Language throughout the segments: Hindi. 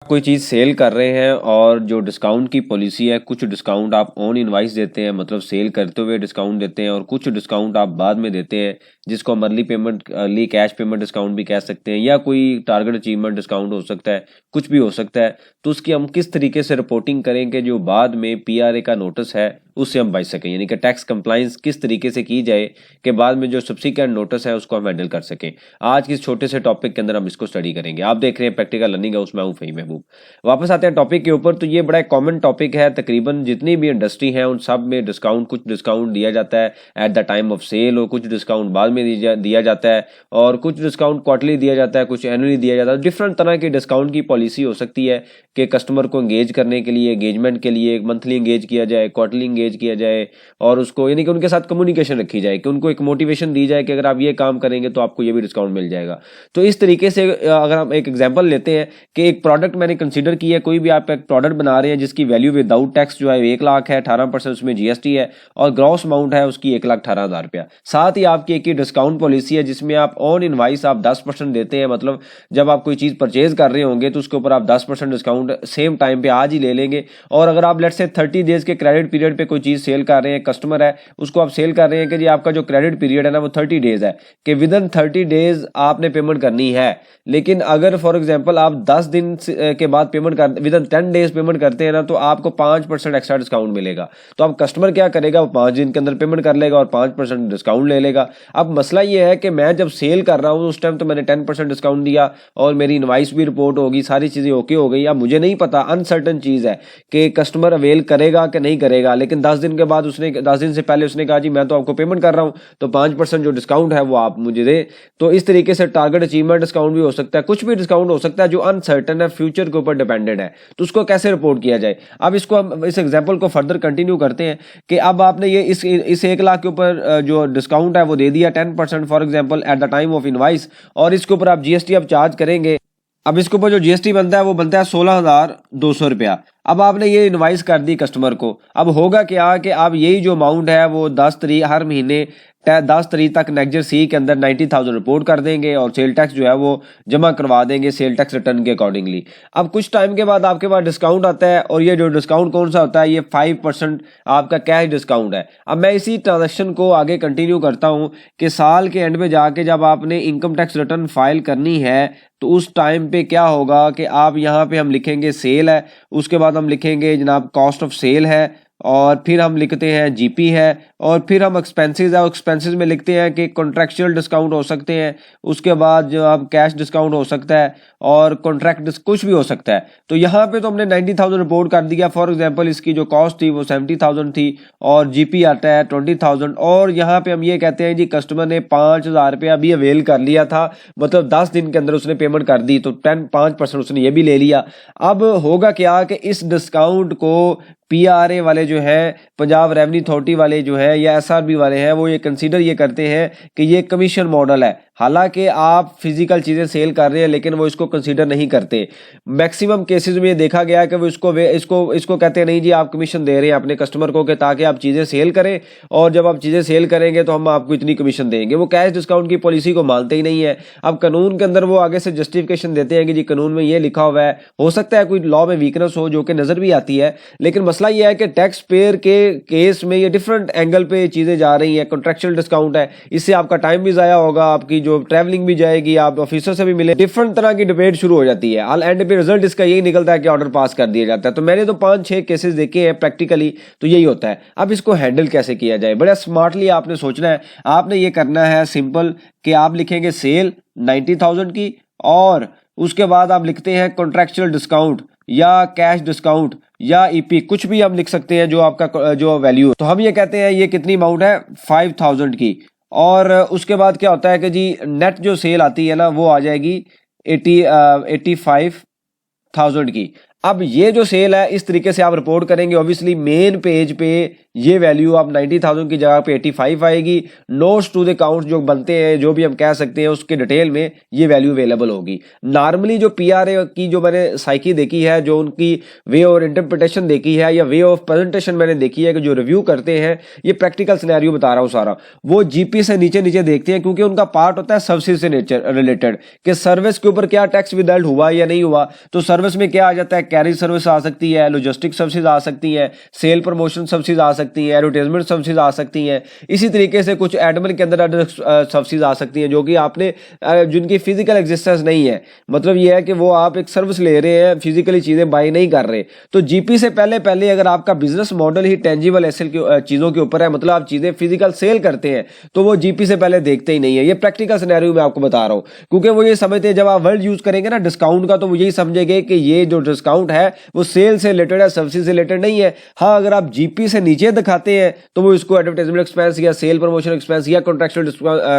कोई चीज़ सेल कर रहे हैं और जो डिस्काउंट की पॉलिसी है, कुछ डिस्काउंट आप ऑन इनवाइस देते हैं, मतलब सेल करते हुए डिस्काउंट देते हैं, और कुछ डिस्काउंट आप बाद में देते हैं जिसको हम अर्ली कैश पेमेंट डिस्काउंट भी कह सकते हैं, या कोई टारगेट अचीवमेंट डिस्काउंट हो सकता है, कुछ भी हो सकता है। तो उसकी हम किस तरीके से रिपोर्टिंग करें कि जो बाद में PRA का नोटिस है उससे हम बच सकें, यानी कि टैक्स कंप्लाइंस किस तरीके से की जाए कि बाद में जो सब्सिक्वेंट नोटिस है उसको हम हैंडल कर सकें। आज के इस छोटे से टॉपिक के अंदर हम इसको स्टडी करेंगे। आप देख रहे हैं प्रैक्टिकल लर्निंग हाउस, मैं हूं फ़हीम महबूब। वापस आते हैं टॉपिक के ऊपर। तो ये बड़ा एक कॉमन टॉपिक है, तकरीबन जितनी भी इंडस्ट्री है उन सब में डिस्काउंट, कुछ डिस्काउंट दिया जाता है at the time of sale, और कुछ डिस्काउंट बाद में दिया जाता है, और कुछ डिस्काउंट क्वार्टरली दिया जाता है, कुछ एनुअली दिया जाता है। डिफरेंट तरह की डिस्काउंट की पॉलिसी हो सकती है कि कस्टमर को एंगेज करने के लिए, एंगेजमेंट के लिए मंथली एंगेज किया जाए, क्वार्टरली एंगेज किया जाए, और उसको यानी कि उनके साथ कम्युनिकेशन रखी जाए कि उनको एक मोटिवेशन दी जाए कि अगर आप ये काम करेंगे तो आपको ये भी डिस्काउंट मिल जाएगा। तो इस तरीके से अगर हम एक एग्जांपल लेते हैं कि एक प्रोडक्ट मैंने कंसीडर किया है, कोई भी आप एक प्रोडक्ट बना रहे हैं जिसकी वैल्यू विदाउट टैक्स जो है 1 लाख है, 18% उसमें GST है, और ग्रॉस अमाउंट है उसकी 1,18,000 रुपया। साथ ही आपकी एक डिस्काउंट पॉलिसी है जिसमें आप ऑन इनवाइस आप 10% देते हैं, मतलब जब आप कोई चीज़ परचेज कर रहे होंगे तो उसके ऊपर आप 10% डिस्काउंट सेम टाइम पे आज ही ले लेंगे। और अगर आप लेट्स से 30 डेज के क्रेडिट पीरियड पे कोई चीज़ सेल कर रहे हैं, कस्टमर है उसको आप सेल कर रहे हैं कि जी आपका जो क्रेडिट पीरियड है ना वो 30 डेज है, कि विद इन 30 डेज आपने पेमेंट करनी है। लेकिन अगर फॉर एग्जांपल आप 10 दिन के बाद पेमेंट कर विद इन 10 डेज पेमेंट करते हैं ना, तो आपको 5% एक्स्ट्रा डिस्काउंट मिलेगा। तो अब कस्टमर क्या करेगा, वो 5 दिन के अंदर पेमेंट कर लेगा और 5% डिस्काउंट ले लेगा। अब मसला ये है कि मैं जब सेल कर रहा हूँ उस टाइम तो मैंने 10% डिस्काउंट दिया और मेरी इनवाइस भी रिपोर्ट होगी, सारी चीज़ें ओके हो गई। अब मुझे नहीं पता, अनसर्टन चीज़ है कि कस्टमर अवेल करेगा कि नहीं करेगा। लेकिन 10 दिन के बाद उसने 10 दिन से पहले उसने कहा जी मैं तो आपको पेमेंट कर रहा हूँ, तो 5% जो डिस्काउंट है वो आप मुझे दें। तो इस तरीके से टारगेट अचीवमेंट डिस्काउंट भी हो सकता है, कुछ भी डिस्काउंट हो सकता है जो अनसर्टन है, फ्यूचर के ऊपर डिपेंडेंट है। तो उसको कैसे रिपोर्ट किया जाए। अब इसको हम इस एग्जांपल को फर्दर कंटिन्यू करते हैं कि अब आपने ये इस 1 लाख के ऊपर जो डिस्काउंट है वो दे दिया 10% for example eight the time of invoice, और इसके ऊपर आप GST अब चार्ज करेंगे। अब इसके ऊपर जो GST बनता है वो बनता है 16,200 रुपया। अब आपने ये इनवाइस कर दी कस्टमर को। अब होगा क्या कि अब यही जो अमाउंट है वो 10 तारीख हर महीने 10 तारीख तक नेक्स्ट सी के अंदर 90,000 रिपोर्ट कर देंगे और सेल टैक्स जो है वो जमा करवा देंगे सेल टैक्स रिटर्न के अकॉर्डिंगली। अब कुछ टाइम के बाद आपके पास डिस्काउंट आता है, और ये जो डिस्काउंट कौन सा होता है, ये 5% आपका कैश डिस्काउंट है। अब मैं इसी ट्रांजेक्शन को आगे कंटिन्यू करता हूँ कि साल के एंड में जाके जब आपने इनकम टैक्स रिटर्न फाइल करनी है तो उस टाइम पे क्या होगा कि आप यहाँ पे हम लिखेंगे सेल है, उसके बाद हम लिखेंगे जनाब कॉस्ट ऑफ सेल है, और फिर हम लिखते हैं GP है, और फिर हम एक्सपेंसेस है, एक्सपेंसेस में लिखते हैं कि कॉन्ट्रैक्चुअल डिस्काउंट हो सकते हैं, उसके बाद जो आप कैश डिस्काउंट हो सकता है, और कॉन्ट्रैक्ट कुछ भी हो सकता है। तो यहाँ पे तो हमने 90,000 रिपोर्ट कर दिया। फॉर एग्जांपल इसकी जो कॉस्ट थी वो 70,000 थी, और GP आता है 20,000, और यहाँ पे हम ये कहते हैं जी कस्टमर ने 5,000 रुपया भी अवेल कर लिया था, मतलब 10 दिन के अंदर उसने पेमेंट कर दी, तो 5% उसने ये भी ले लिया। अब होगा क्या कि इस डिस्काउंट को PRA वाले जो है, पंजाब रेवेन्यू अथॉरिटी वाले जो है, या SRB वाले हैं, वो ये कंसीडर ये करते हैं कि ये कमीशन मॉडल है। हालांकि आप फिजिकल चीज़ें सेल कर रहे हैं लेकिन वो इसको कंसीडर नहीं करते। मैक्सिमम केसेस में ये देखा गया है कि वो इसको कहते हैं नहीं जी आप कमीशन दे रहे हैं अपने कस्टमर को कि ताकि आप चीज़ें सेल करें, और जब आप चीज़ें सेल करेंगे तो हम आपको इतनी कमीशन देंगे। वो कैश डिस्काउंट की पॉलिसी को मानते ही नहीं है। अब कानून के अंदर वो आगे से जस्टिफिकेशन देते हैं कि जी कानून में ये लिखा हुआ है, हो सकता है कोई लॉ में वीकनेस हो जो कि नज़र भी आती है, लेकिन मसला ये है कि टैक्स पेयर के केस में ये डिफरेंट एंगल पे चीज़ें जा रही हैं। कॉन्ट्रैक्चुअल डिस्काउंट है, इससे आपका टाइम भी ज़ाया होगा, आपकी जो ट्रैवलिंग भी जाएगी, आप ऑफिसर से भी मिले, डिफरेंट तरह की डिबेट शुरू हो जाती है। ऑल एंड पे रिजल्ट इसका यही निकलता है कि ऑर्डर पास कर दिया जाता है। तो मैंने तो 5-6 केसेस देखे हैं प्रैक्टिकली, तो यही होता है। अब इसको हैंडल कैसे किया जाए, बड़ा स्मार्टली आपने सोचना है। आपने ये करना है सिंपल कि आप लिखेंगे सेल 90,000 की, और उसके बाद आप लिखते हैं कॉन्ट्रैक्चुअल डिस्काउंट या कैश डिस्काउंट या EP, कुछ भी हम लिख सकते हैं जो आपका जो वैल्यू। तो हम ये कहते हैं ये कितनी अमाउंट है 5,000 की, और उसके बाद क्या होता है कि जी नेट जो सेल आती है ना वो आ जाएगी 85,000 की। अब ये जो सेल है इस तरीके से आप रिपोर्ट करेंगे। ऑब्वियसली मेन पेज पे ये वैल्यू आप 90,000 की जगह पे 85 आएगी। नोट्स टू द अकाउंट जो बनते हैं, जो भी हम कह सकते हैं, उसके डिटेल में ये वैल्यू अवेलेबल होगी। नॉर्मली जो पीआरए की जो मैंने साइकी देखी है, जो उनकी वे और इंटरप्रिटेशन देखी है या वे ऑफ प्रेजेंटेशन मैंने देखी है कि जो रिव्यू करते हैं, ये प्रैक्टिकल सिनेरियो बता रहा हूँ सारा, वो जीपी से नीचे नीचे देखते हैं, क्योंकि उनका पार्ट होता है सर्विस से नेचर रिलेटेड कि सर्विस के ऊपर क्या टैक्स विदल्ड हुआ या नहीं हुआ। तो सर्विस में क्या आ जाता है, कैरिज सर्विस आ सकती है, लॉजिस्टिक सर्विसेज आ सकती है, सेल प्रमोशन सर्विसेज आ सकती है, एडवर्टाइजमेंट सर्विसेज आ सकती हैं। इसी तरीके से कुछ एडमिन के अंदर सर्विसेज आ सकती हैं जो कि आपने जिनकी फिजिकल एग्जिस्टेंस नहीं है। मतलब ये है कि वो आप एक सर्विस ले रहे हैं, फिजिकली चीजें बाय नहीं कर रहे। तो जीपी से पहले पहले अगर आपका बिजनेस मॉडल ही टेंजिबल एसेट की चीजों के ऊपर है, मतलब आप चीजें फिजिकल सेल करते हैं, तो वो जीपी से पहले देखते ही नहीं है। ये प्रैक्टिकल सिनेरियो में आपको बता रहा हूं, क्योंकि वो ये समझते हैं जब आप वर्ड यूज करेंगे ना डिस्काउंट का, तो वो यही समझेंगे कि ये जो डिस्काउंट है वो सेल से रिलेटेड है, सर्विस से रिलेटेड नहीं है। हाँ, अगर आप जीपी से नीचे दिखाते हैं तो वो इसको एडवर्टाइजमेंट एक्सपेंस या सेल प्रमोशन एक्सपेंस या कॉन्ट्रेक्चुअल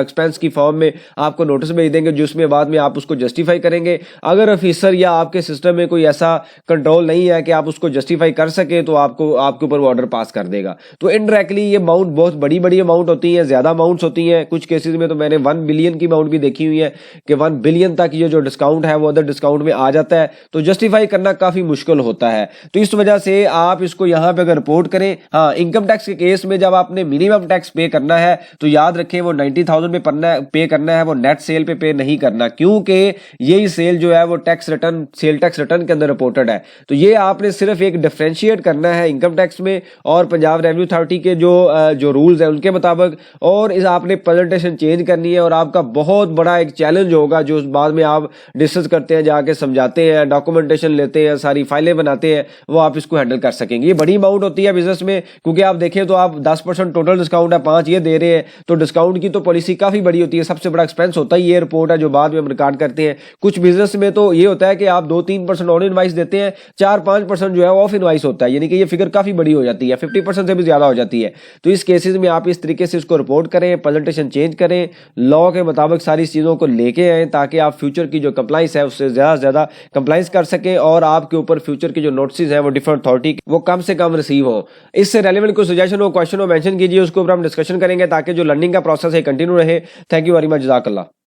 एक्सपेंस की फॉर्म में आपको नोटिस भेज देंगे, जिसमें बाद में आप उसको जस्टिफाई करेंगे। अगर ऑफिसर या आपके सिस्टम में कोई ऐसा कंट्रोल नहीं है कि आप उसको जस्टिफाई कर सके, तो आपको आपके ऊपर ऑर्डर पास कर देगा। तो इनडायरेक्टली ये अमाउंट बहुत बड़ी बड़ी अमाउंट होती है, ज्यादा अमाउंट्स होती हैं। कुछ केसेस में तो मैंने 1 बिलियन की अमाउंट भी देखी हुई है कि 1 बिलियन तक ये जो डिस्काउंट है वो अदर डिस्काउंट में आ जाता है। तो जस्टिफाई करना काफी मुश्किल होता है। तो इस वजह से आप इसको यहां पे अगर रिपोर्ट करें, हाँ, इनकम टैक्स के केस में जब आपने मिनिमम टैक्स पे करना है तो याद रखें वो 90,000 पे करना है, वो नेट सेल पे नहीं करना, क्योंकि यही सेल जो है वो tax return, sale tax return के अंदर रिपोर्टेड है। तो ये आपने सिर्फ एक डिफरेंशिएट करना है इनकम टैक्स में और पंजाब रेवेन्यू अथॉरिटी के जो रूल्स है उनके मुताबिक, और इस आपने प्रेजेंटेशन चेंज करनी है। और आपका बहुत बड़ा एक चैलेंज होगा जो बाद में आप डिस्कस करते हैं, जाके समझाते हैं, डॉक्यूमेंटेशन लेते हैं, सारी फाइलें बनाते हैं, वो आप इसको हैंडल कर सकेंगे। ये बड़ी अमाउंट होती है बिजनेस में, क्योंकि आप देखें तो आप 10% टोटल डिस्काउंट है, 5 ये दे रहे हैं, तो डिस्काउंट की तो पॉलिसी काफी बड़ी होती है। सबसे बड़ा एक्सपेंस होता है ये रिपोर्ट है जो बाद में हम रिकॉर्ड करते हैं। कुछ बिजनेस में तो ये होता है कि आप 2-3% ऑन इनवाइस देते हैं, 4-5% जो है ऑफ इनवाइस होता है, यानी कि ये फिगर काफी बड़ी हो जाती है, 50% से भी ज्यादा हो जाती है। तो इस केसेस में आप इस तरीके से इसको रिपोर्ट करें, प्रेजेंटेशन चेंज करें, लॉ के मुताबिक सारी चीजों को लेके आए, ताकि आप फ्यूचर की जो कंप्लाइंस है उससे ज्यादा से ज्यादा कंप्लाइंस कर सके और आपके ऊपर फ्यूचर की जो नोटिस है वो डिफरेंट अथॉरिटी वो कम से कम रिसीव हो। इससे रेलेवेंट कोई सजेशन हो, क्वेश्चन हो, मेंशन कीजिए, उसके ऊपर हम डिस्कशन करेंगे ताकि जो लर्निंग का प्रोसेस है कंटिन्यू रहे। थैंक यू वेरी मच, जज़ाकल्लाह।